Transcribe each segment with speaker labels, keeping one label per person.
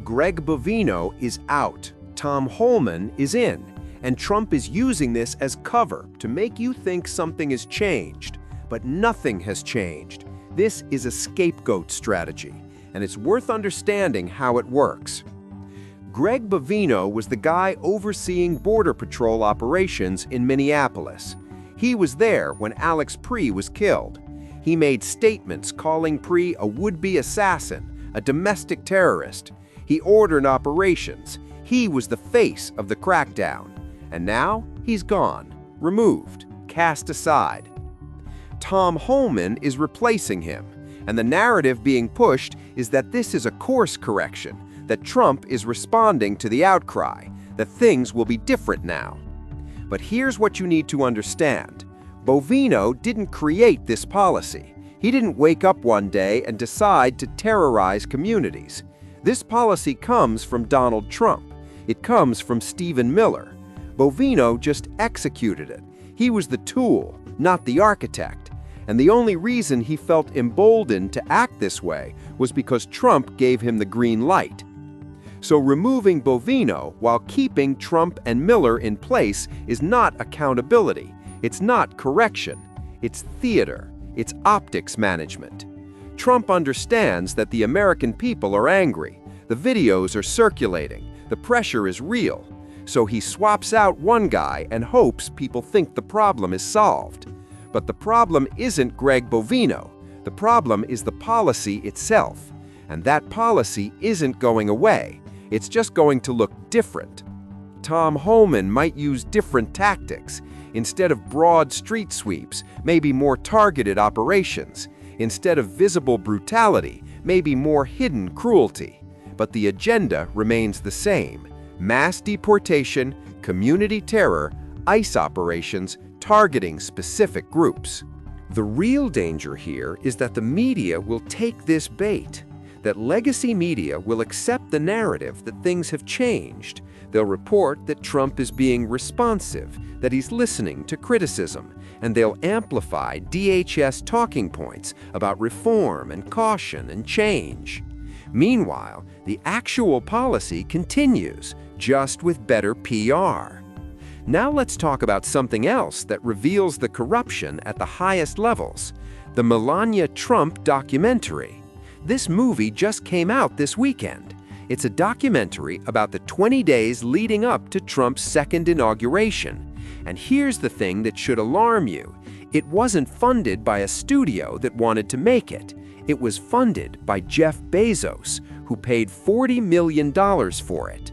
Speaker 1: Greg Bovino is out, Tom Holman is in, and Trump is using this as cover to make you think something has changed. But nothing has changed. This is a scapegoat strategy, and it's worth understanding how it works. Greg Bovino was the guy overseeing Border Patrol operations in Minneapolis. He was there when Alex Pre was killed. He made statements calling Pre a would-be assassin, a domestic terrorist. He ordered operations. He was the face of the crackdown. And now he's gone, removed, cast aside. Tom Holman is replacing him, and the narrative being pushed is that this is a course correction, that Trump is responding to the outcry, that things will be different now. But here's what you need to understand. Bovino didn't create this policy. He didn't wake up one day and decide to terrorize communities. This policy comes from Donald Trump. It comes from Stephen Miller. Bovino just executed it. He was the tool, not the architect. And the only reason he felt emboldened to act this way was because Trump gave him the green light. So removing Bovino while keeping Trump and Miller in place is not accountability. It's not correction. It's theater. It's optics management. Trump understands that the American people are angry. The videos are circulating. The pressure is real. So he swaps out one guy and hopes people think the problem is solved. But the problem isn't Greg Bovino. The problem is the policy itself. And that policy isn't going away. It's just going to look different. Tom Holman might use different tactics. Instead of broad street sweeps, maybe more targeted operations. Instead of visible brutality, maybe more hidden cruelty. But the agenda remains the same: mass deportation, community terror, ICE operations targeting specific groups. The real danger here is that the media will take this bait, that legacy media will accept the narrative that things have changed. They'll report that Trump is being responsive, that he's listening to criticism, and they'll amplify DHS talking points about reform and caution and change. Meanwhile, the actual policy continues, just with better PR. Now let's talk about something else that reveals the corruption at the highest levels: the Melania Trump documentary. This movie just came out this weekend. It's a documentary about the 20 days leading up to Trump's second inauguration. And here's the thing that should alarm you. It wasn't funded by a studio that wanted to make it. It was funded by Jeff Bezos, who paid $40 million for it.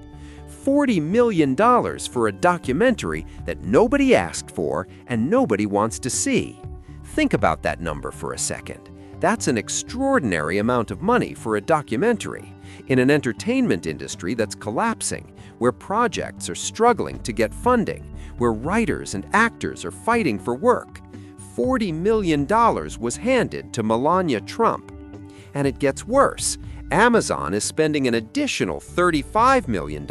Speaker 1: $40 million for a documentary that nobody asked for and nobody wants to see. Think about that number for a second. That's an extraordinary amount of money for a documentary in an entertainment industry that's collapsing, where projects are struggling to get funding, where writers and actors are fighting for work. $40 million was handed to Melania Trump. And it gets worse. Amazon is spending an additional $35 million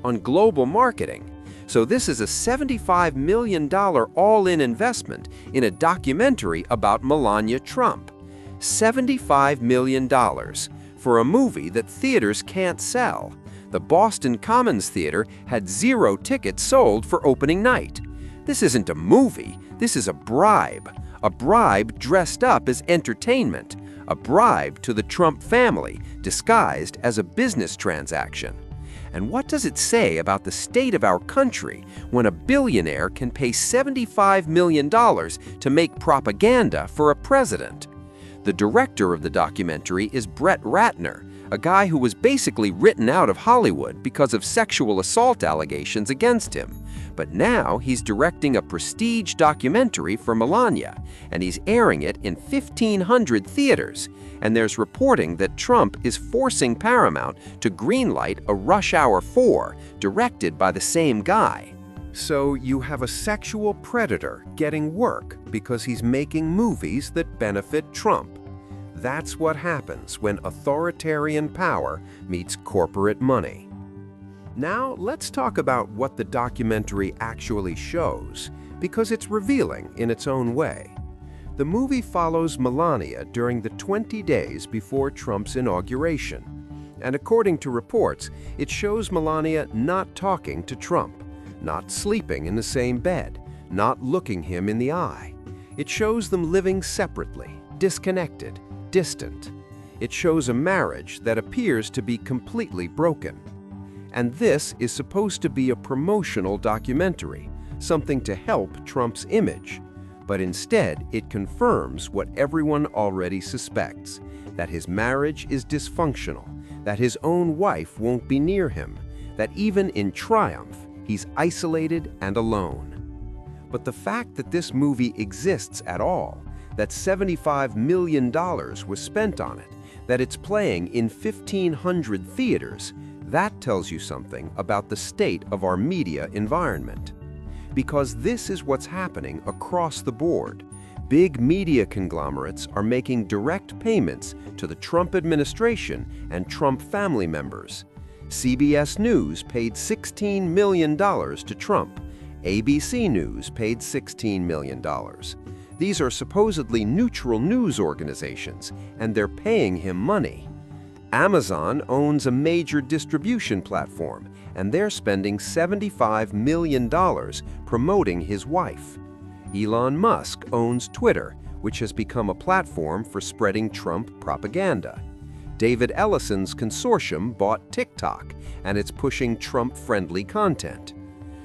Speaker 1: on global marketing. So this is a $75 million all-in investment in a documentary about Melania Trump. $75 million for a movie that theaters can't sell. The Boston Commons Theater had 0 tickets sold for opening night. This isn't a movie, this is a bribe. A bribe dressed up as entertainment. A bribe to the Trump family, disguised as a business transaction. And what does it say about the state of our country when a billionaire can pay $75 million to make propaganda for a president? The director of the documentary is Brett Ratner, a guy who was basically written out of Hollywood because of sexual assault allegations against him. But now he's directing a prestige documentary for Melania, and he's airing it in 1,500 theaters. And there's reporting that Trump is forcing Paramount to greenlight a Rush Hour 4, directed by the same guy. So you have a sexual predator getting work because he's making movies that benefit Trump. That's what happens when authoritarian power meets corporate money. Now let's talk about what the documentary actually shows, because it's revealing in its own way. The movie follows Melania during the 20 days before Trump's inauguration. And according to reports, it shows Melania not talking to Trump, not sleeping in the same bed, not looking him in the eye. It shows them living separately, disconnected, distant. It shows a marriage that appears to be completely broken. And this is supposed to be a promotional documentary, something to help Trump's image. But instead, it confirms what everyone already suspects, that his marriage is dysfunctional, that his own wife won't be near him, that even in triumph, he's isolated and alone. But the fact that this movie exists at all, that $75 million was spent on it, that it's playing in 1,500 theaters, that tells you something about the state of our media environment. Because this is what's happening across the board. Big media conglomerates are making direct payments to the Trump administration and Trump family members. CBS News paid $16 million to Trump. ABC News paid $16 million. These are supposedly neutral news organizations, and they're paying him money. Amazon owns a major distribution platform, and they're spending $75 million promoting his wife. Elon Musk owns Twitter, which has become a platform for spreading Trump propaganda. David Ellison's consortium bought TikTok, and it's pushing Trump-friendly content.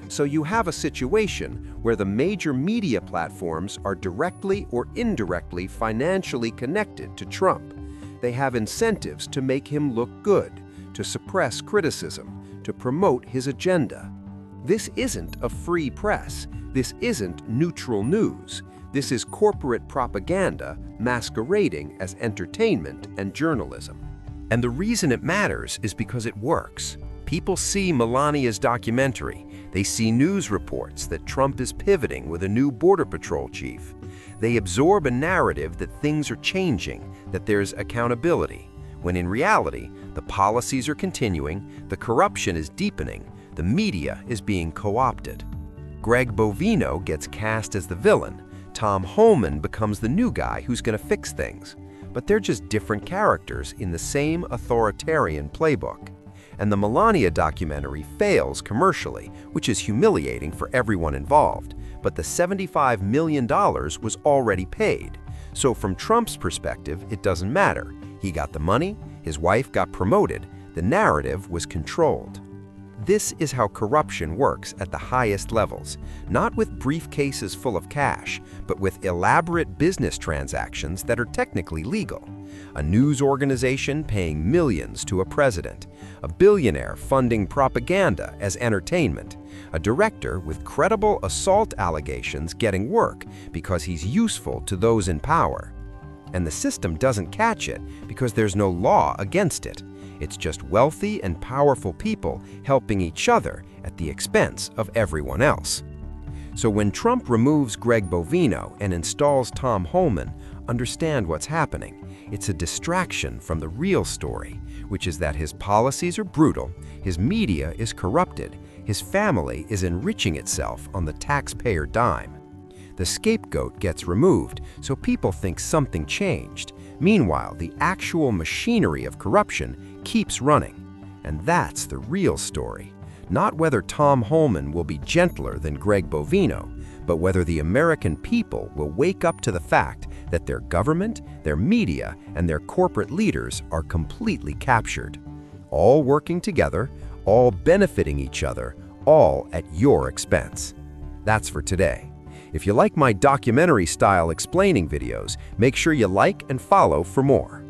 Speaker 1: So you have a situation where the major media platforms are directly or indirectly financially connected to Trump. They have incentives to make him look good, to suppress criticism, to promote his agenda. This isn't a free press. This isn't neutral news. This is corporate propaganda masquerading as entertainment and journalism. And the reason it matters is because it works. People see Melania's documentary. They see news reports that Trump is pivoting with a new Border Patrol chief. They absorb a narrative that things are changing, that there's accountability, when in reality, the policies are continuing, the corruption is deepening, the media is being co-opted. Greg Bovino gets cast as the villain. Tom Holman becomes the new guy who's going to fix things. But they're just different characters in the same authoritarian playbook. And the Melania documentary fails commercially, which is humiliating for everyone involved. But the $75 million was already paid. So from Trump's perspective, it doesn't matter. He got the money, his wife got promoted, the narrative was controlled. This is how corruption works at the highest levels, not with briefcases full of cash, but with elaborate business transactions that are technically legal. A news organization paying millions to a president, a billionaire funding propaganda as entertainment, a director with credible assault allegations getting work because he's useful to those in power. And the system doesn't catch it because there's no law against it. It's just wealthy and powerful people helping each other at the expense of everyone else. So when Trump removes Greg Bovino and installs Tom Holman, understand what's happening. It's a distraction from the real story, which is that his policies are brutal, his media is corrupted, his family is enriching itself on the taxpayer dime. The scapegoat gets removed, so people think something changed. Meanwhile, the actual machinery of corruption keeps running. And that's the real story. Not whether Tom Holman will be gentler than Greg Bovino, but whether the American people will wake up to the fact that their government, their media, and their corporate leaders are completely captured. All working together, all benefiting each other, all at your expense. That's for today. If you like my documentary-style explaining videos, make sure you like and follow for more.